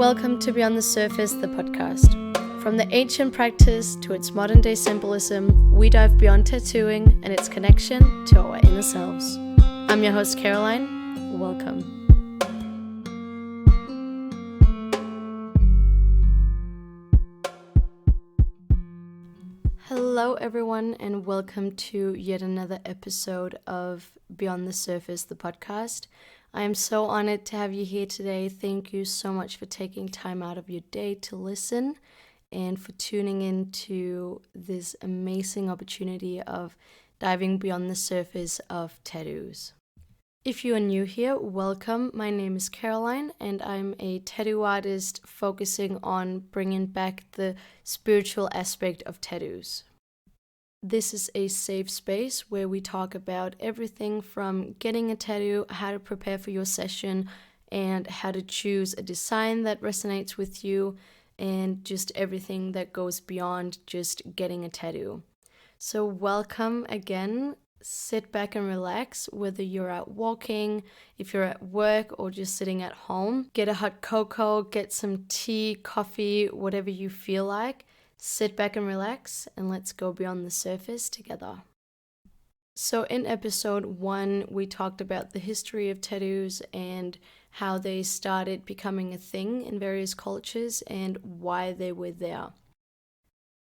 Welcome to Beyond the Surface, the podcast. From the ancient practice to its modern day symbolism, we dive beyond tattooing and its connection to our inner selves. I'm your host, Caroline. Welcome. Hello, everyone, and welcome to yet another episode of Beyond the Surface, the podcast. I am so honored to have you here today. Thank you so much for taking time out of your day to listen and for tuning in to this amazing opportunity of diving beyond the surface of tattoos. If you are new here, welcome. My name is Caroline and I'm a tattoo artist focusing on bringing back the spiritual aspect of tattoos. This is a safe space where we talk about everything from getting a tattoo, how to prepare for your session, and how to choose a design that resonates with you, and just everything that goes beyond just getting a tattoo. So welcome again. Sit back and relax, whether you're out walking, if you're at work, or just sitting at home. Get a hot cocoa, get some tea, coffee, whatever you feel like. Sit back and relax, and let's go beyond the surface together. So in episode 1, we talked about the history of tattoos and how they started becoming a thing in various cultures and why they were there.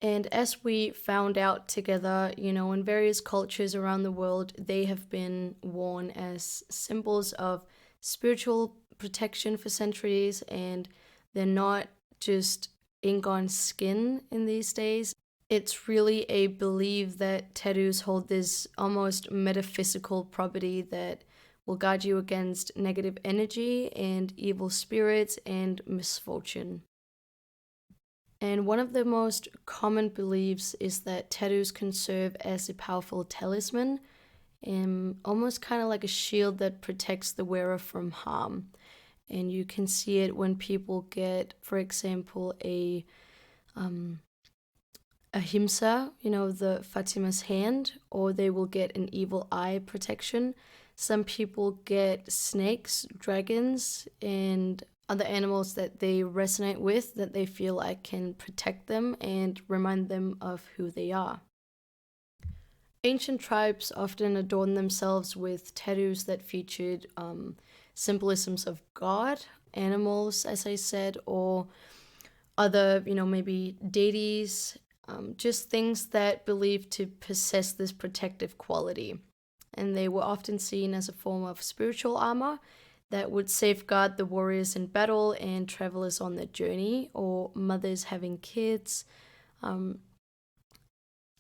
And as we found out together, in various cultures around the world, they have been worn as symbols of spiritual protection for centuries, and they're not just ink on skin in these days. It's really a belief that tattoos hold this almost metaphysical property that will guard you against negative energy and evil spirits and misfortune. And one of the most common beliefs is that tattoos can serve as a powerful talisman, almost kind of like a shield that protects the wearer from harm. And you can see it when people get, for example, a himsa, the Fatima's hand, or they will get an evil eye protection. Some people get snakes, dragons, and other animals that they resonate with, that they feel like can protect them and remind them of who they are. Ancient tribes often adorn themselves with tattoos that featured symbolisms of God, animals, as I said, or other, maybe deities, just things that believed to possess this protective quality. And they were often seen as a form of spiritual armor that would safeguard the warriors in battle and travelers on their journey, or mothers having kids.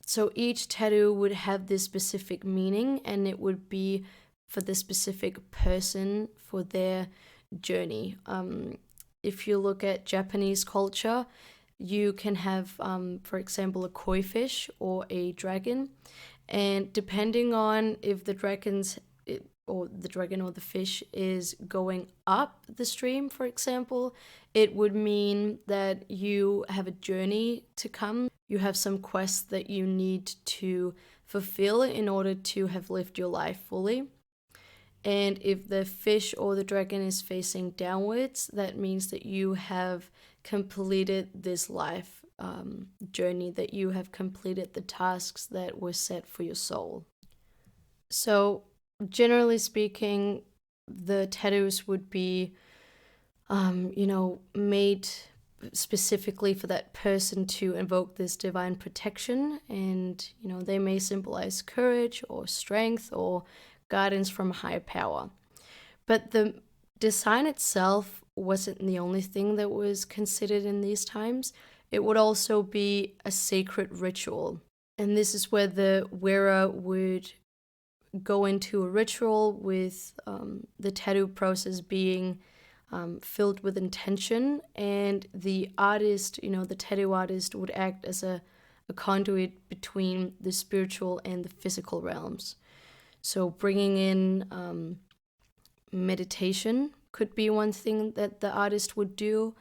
So each tattoo would have this specific meaning, and it would be for the specific person for their journey. If you look at Japanese culture, you can have, for example, a koi fish or a dragon, and depending on if the dragon or the fish is going up the stream, for example, it would mean that you have a journey to come. You have some quests that you need to fulfill in order to have lived your life fully. And if the fish or the dragon is facing downwards, that means that you have completed this life journey, that you have completed the tasks that were set for your soul. So generally speaking, the tattoos would be, made specifically for that person to invoke this divine protection. And, they may symbolize courage or strength or guidance from a higher power. But the design itself wasn't the only thing that was considered in these times. It would also be a sacred ritual. And this is where the wearer would go into a ritual with the tattoo process being filled with intention, and the artist, the tattoo artist, would act as a conduit between the spiritual and the physical realms. So bringing in meditation could be one thing that the artist would do.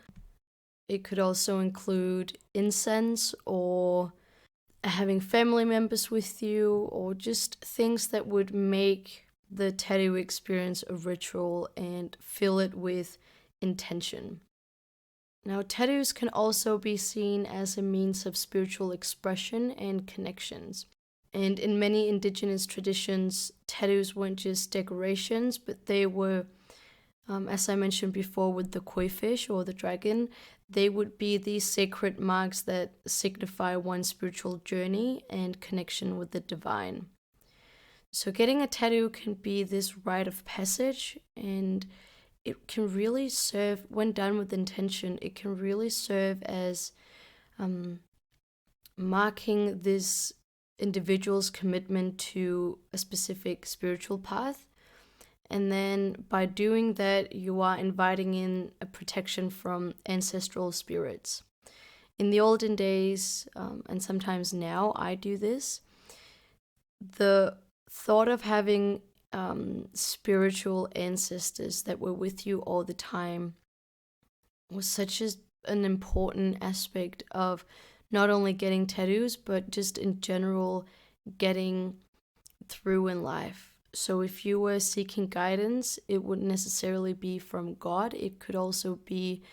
It could also include incense or having family members with you, or just things that would make the tattoo experience a ritual and fill it with intention. Now, tattoos can also be seen as a means of spiritual expression and connections. And in many indigenous traditions, tattoos weren't just decorations, but they were, as I mentioned before with the koi fish or the dragon, they would be these sacred marks that signify one's spiritual journey and connection with the divine. So, getting a tattoo can be this rite of passage, and it can really serve, when done with intention, it can really serve as marking this individual's commitment to a specific spiritual path. And then by doing that, you are inviting in a protection from ancestral spirits. In the olden days, and sometimes now I do this, the thought of having spiritual ancestors that were with you all the time was such an important aspect of not only getting tattoos, but just in general getting through in life. So if you were seeking guidance, it wouldn't necessarily be from God. It could also be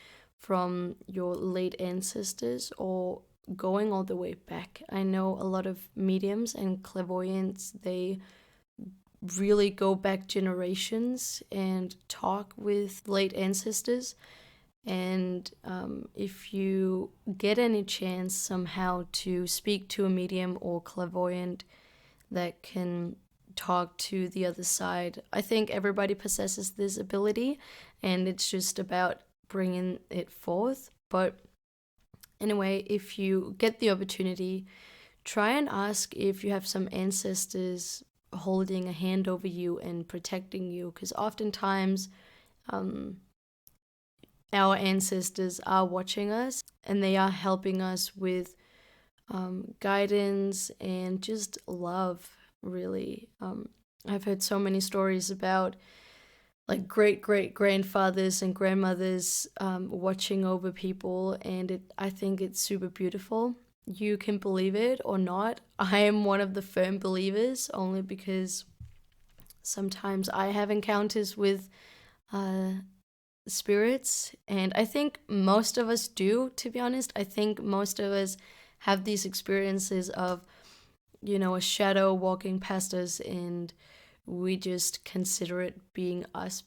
from your late ancestors or going all the way back. I know a lot of mediums and clairvoyants, they really go back generations and talk with late ancestors. And if you get any chance somehow to speak to a medium or clairvoyant that can talk to the other side, I think everybody possesses this ability, and it's just about bringing it forth. But anyway, if you get the opportunity, try and ask if you have some ancestors holding a hand over you and protecting you, because oftentimes our ancestors are watching us and they are helping us with guidance and just love, really. I've heard so many stories about like great grandfathers and grandmothers watching over people, and I think it's super beautiful. You can believe it or not. I am one of the firm believers, only because sometimes I have encounters with spirits, and I think most of us do, to be honest. I think most of us have these experiences of, a shadow walking past us, and we just consider it being us,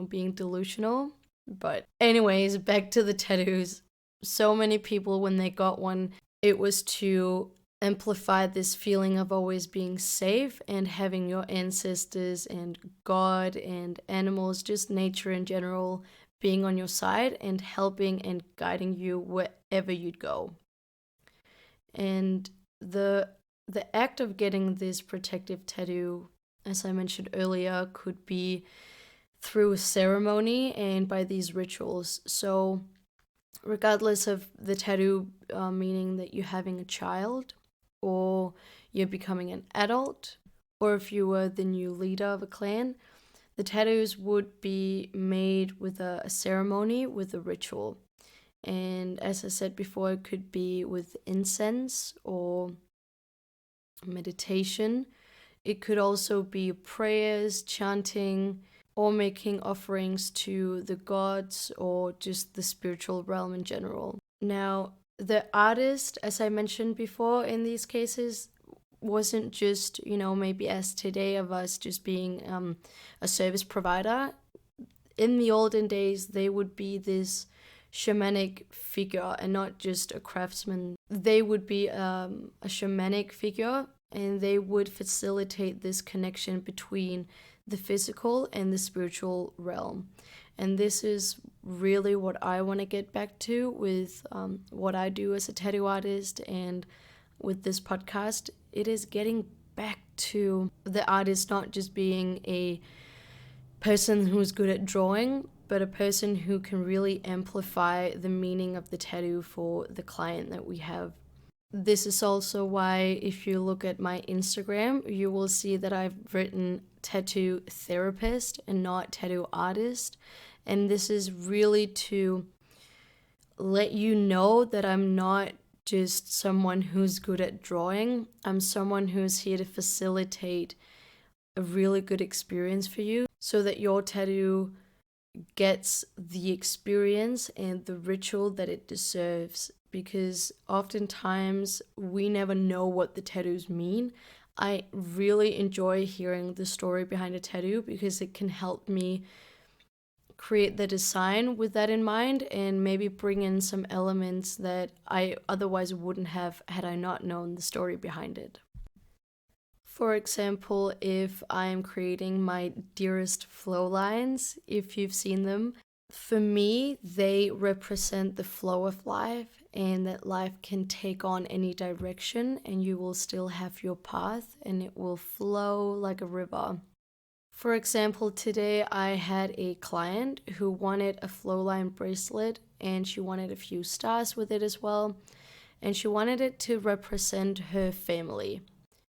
being delusional. But anyways, back to the tattoos. So many people, when they got one, it was to amplify this feeling of always being safe and having your ancestors and God and animals, just nature in general, being on your side and helping and guiding you wherever you'd go. And the act of getting this protective tattoo, as I mentioned earlier, could be through a ceremony and by these rituals. So regardless of the tattoo meaning that you're having a child, or you're becoming an adult, or if you were the new leader of a clan, the tattoos would be made with a ceremony, with a ritual. And as I said before, it could be with incense or meditation. It could also be prayers, chanting, or making offerings to the gods or just the spiritual realm in general. Now, the artist, as I mentioned before, in these cases, wasn't just, maybe as today of us just being a service provider. In the olden days, they would be this shamanic figure and not just a craftsman. They would be a shamanic figure, and they would facilitate this connection between the physical and the spiritual realm. And this is really what I want to get back to with what I do as a tattoo artist and with this podcast. It is getting back to the artist not just being a person who's good at drawing, but a person who can really amplify the meaning of the tattoo for the client that we have. This is also why, if you look at my Instagram, you will see that I've written tattoo therapist and not tattoo artist. And this is really to let you know that I'm not just someone who's good at drawing. I'm someone who's here to facilitate a really good experience for you so that your tattoo gets the experience and the ritual that it deserves, because oftentimes we never know what the tattoos mean. I really enjoy hearing the story behind a tattoo because it can help me create the design with that in mind and maybe bring in some elements that I otherwise wouldn't have had I not known the story behind it. For example, if I'm creating my dearest flow lines, if you've seen them, for me, they represent the flow of life and that life can take on any direction and you will still have your path and it will flow like a river. For example, today I had a client who wanted a flowline bracelet and she wanted a few stars with it as well. And she wanted it to represent her family.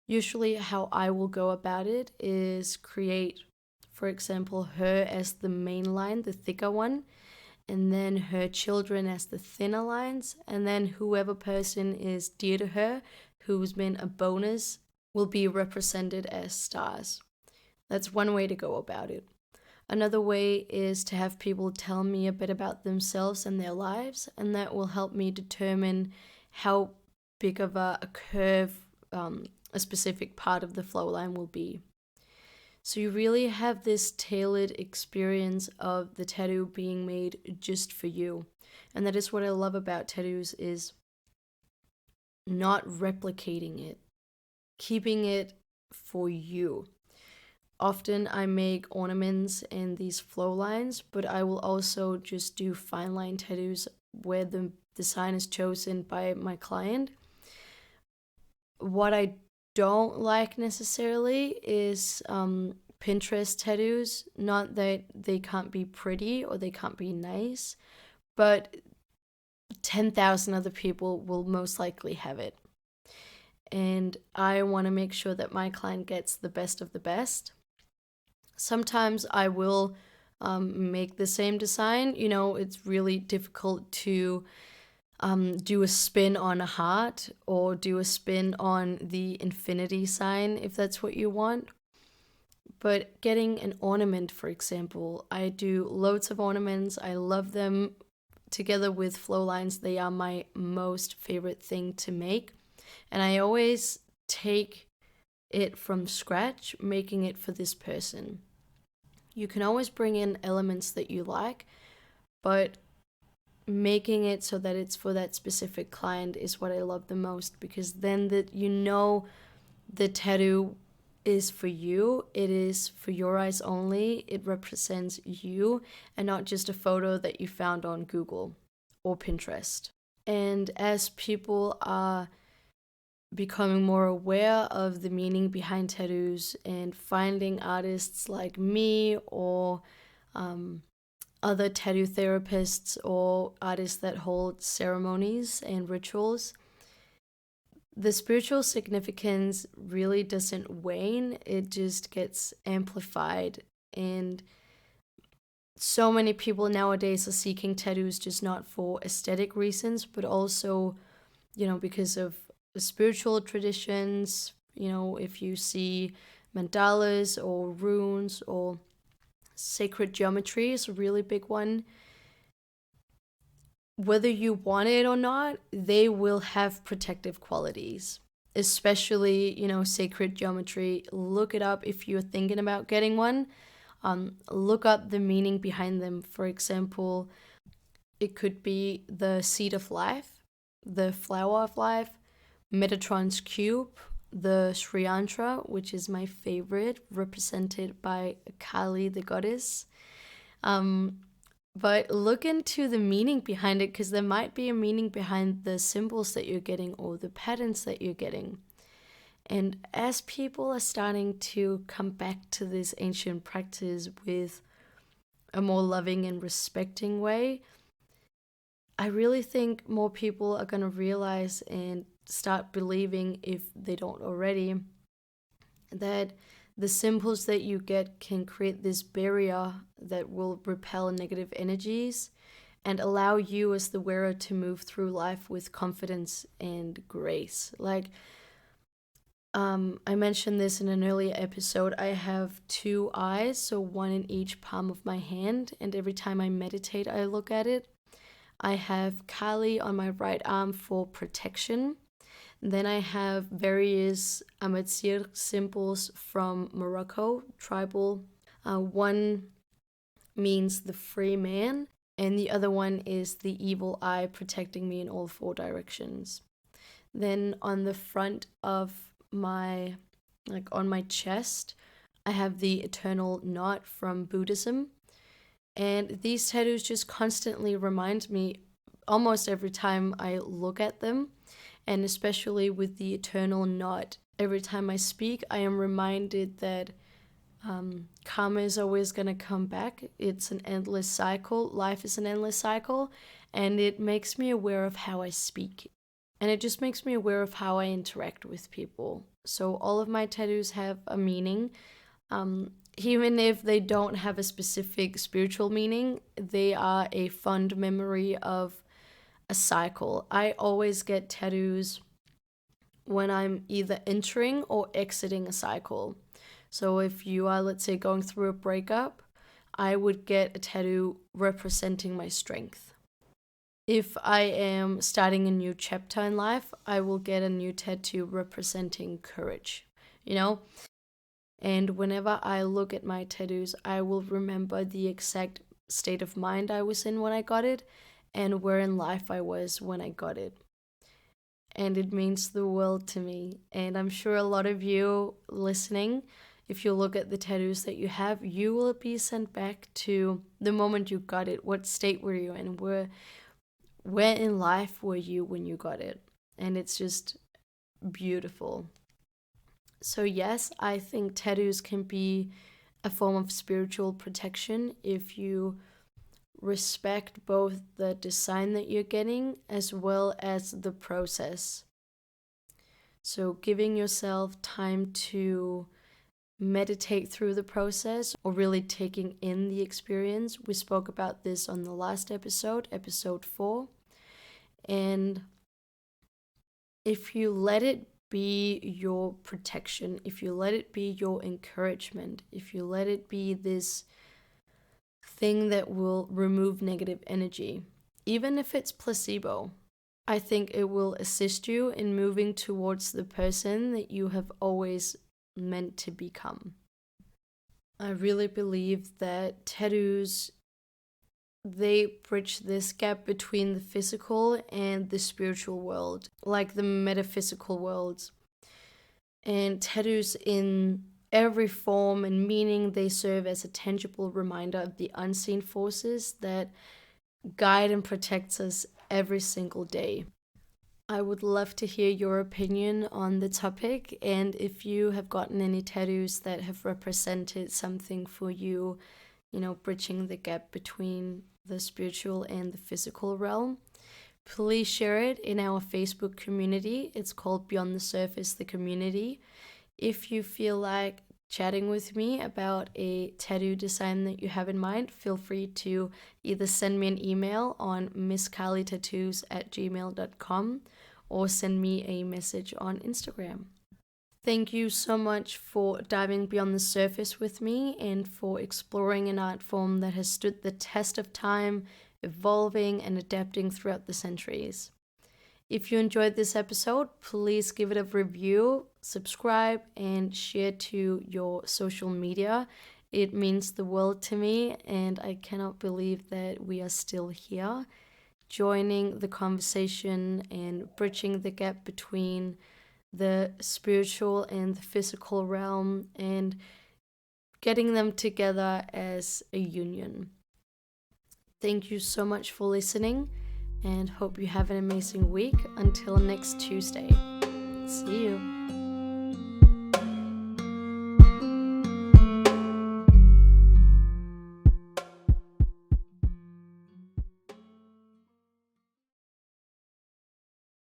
Usually, how I will go about it is create, for example, her as the main line, the thicker one, and then her children as the thinner lines, and then whoever person is dear to her, who's been a bonus, will be represented as stars. That's one way to go about it. Another way is to have people tell me a bit about themselves and their lives, and that will help me determine how big of a curve a specific part of the flow line will be. So you really have this tailored experience of the tattoo being made just for you. And that is what I love about tattoos, is not replicating it, keeping it for you. Often I make ornaments and these flow lines, but I will also just do fine line tattoos where the design is chosen by my client. What I don't like necessarily is Pinterest tattoos. Not that they can't be pretty or they can't be nice, but 10,000 other people will most likely have it. And I want to make sure that my client gets the best of the best. Sometimes I will make the same design. It's really difficult to do a spin on a heart or do a spin on the infinity sign if that's what you want. But getting an ornament, for example, I do loads of ornaments. I love them. Together with flow lines, they are my most favorite thing to make. And I always take it from scratch, making it for this person. You can always bring in elements that you like, but making it so that it's for that specific client is what I love the most, because then that the tattoo is for you. It is for your eyes only. It represents you and not just a photo that you found on Google or Pinterest. And as people are becoming more aware of the meaning behind tattoos and finding artists like me or other tattoo therapists or artists that hold ceremonies and rituals, the spiritual significance really doesn't wane, it just gets amplified. And so many people nowadays are seeking tattoos just not for aesthetic reasons, but also, because of spiritual traditions. If you see mandalas or runes or sacred geometry is a really big one. Whether you want it or not, they will have protective qualities, especially, sacred geometry. Look it up if you're thinking about getting one. Look up the meaning behind them. For example, it could be the seed of life, the flower of life, Metatron's cube, the Sri Yantra, which is my favorite, represented by Kali, the goddess. But look into the meaning behind it, because there might be a meaning behind the symbols that you're getting or the patterns that you're getting. And as people are starting to come back to this ancient practice with a more loving and respecting way, I really think more people are going to realize and start believing, if they don't already, that the symbols that you get can create this barrier that will repel negative energies and allow you as the wearer to move through life with confidence and grace. Like, I mentioned this in an earlier episode. I have two eyes, so one in each palm of my hand, and every time I meditate, I look at it. I have Kali on my right arm for protection. Then I have various Amatzir symbols from Morocco, tribal. One means the free man, and the other one is the evil eye protecting me in all four directions. Then on the front of my, like on my chest, I have the eternal knot from Buddhism. And these tattoos just constantly remind me almost every time I look at them, and especially with the eternal knot. Every time I speak, I am reminded that karma is always going to come back. It's an endless cycle. Life is an endless cycle. And it makes me aware of how I speak. And it just makes me aware of how I interact with people. So all of my tattoos have a meaning. Even if they don't have a specific spiritual meaning, they are a fond memory of a cycle. I always get tattoos when I'm either entering or exiting a cycle. So if you are, let's say, going through a breakup, I would get a tattoo representing my strength. If I am starting a new chapter in life, I will get a new tattoo representing courage, you know? And whenever I look at my tattoos, I will remember the exact state of mind I was in when I got it and where in life I was when I got it. And it means the world to me. And I'm sure a lot of you listening, if you look at the tattoos that you have, you will be sent back to the moment you got it. What state were you in? Where in life were you when you got it? And it's just beautiful. So yes, I think tattoos can be a form of spiritual protection if you respect both the design that you're getting as well as the process. So giving yourself time to meditate through the process or really taking in the experience. We spoke about this on the last episode, episode 4. And if you let it be your protection, if you let it be your encouragement, if you let it be this thing that will remove negative energy, even if it's placebo, I think it will assist you in moving towards the person that you have always meant to become. I really believe that tattoos, they bridge this gap between the physical and the spiritual world, like the metaphysical worlds. And tattoos in every form and meaning, they serve as a tangible reminder of the unseen forces that guide and protect us every single day. I would love to hear your opinion on the topic, and if you have gotten any tattoos that have represented something for you, bridging the gap between the spiritual and the physical realm, please share it in our Facebook community. It's called Beyond the Surface, the community. If you feel like chatting with me about a tattoo design that you have in mind, feel free to either send me an email on misscarlytattoos@gmail.com or send me a message on Instagram. Thank you so much for diving beyond the surface with me and for exploring an art form that has stood the test of time, evolving and adapting throughout the centuries. If you enjoyed this episode, please give it a review, subscribe, and share to your social media. It means the world to me, and I cannot believe that we are still here, joining the conversation and bridging the gap between the spiritual and the physical realm and getting them together as a union. Thank you so much for listening and hope you have an amazing week. Until next Tuesday. See you.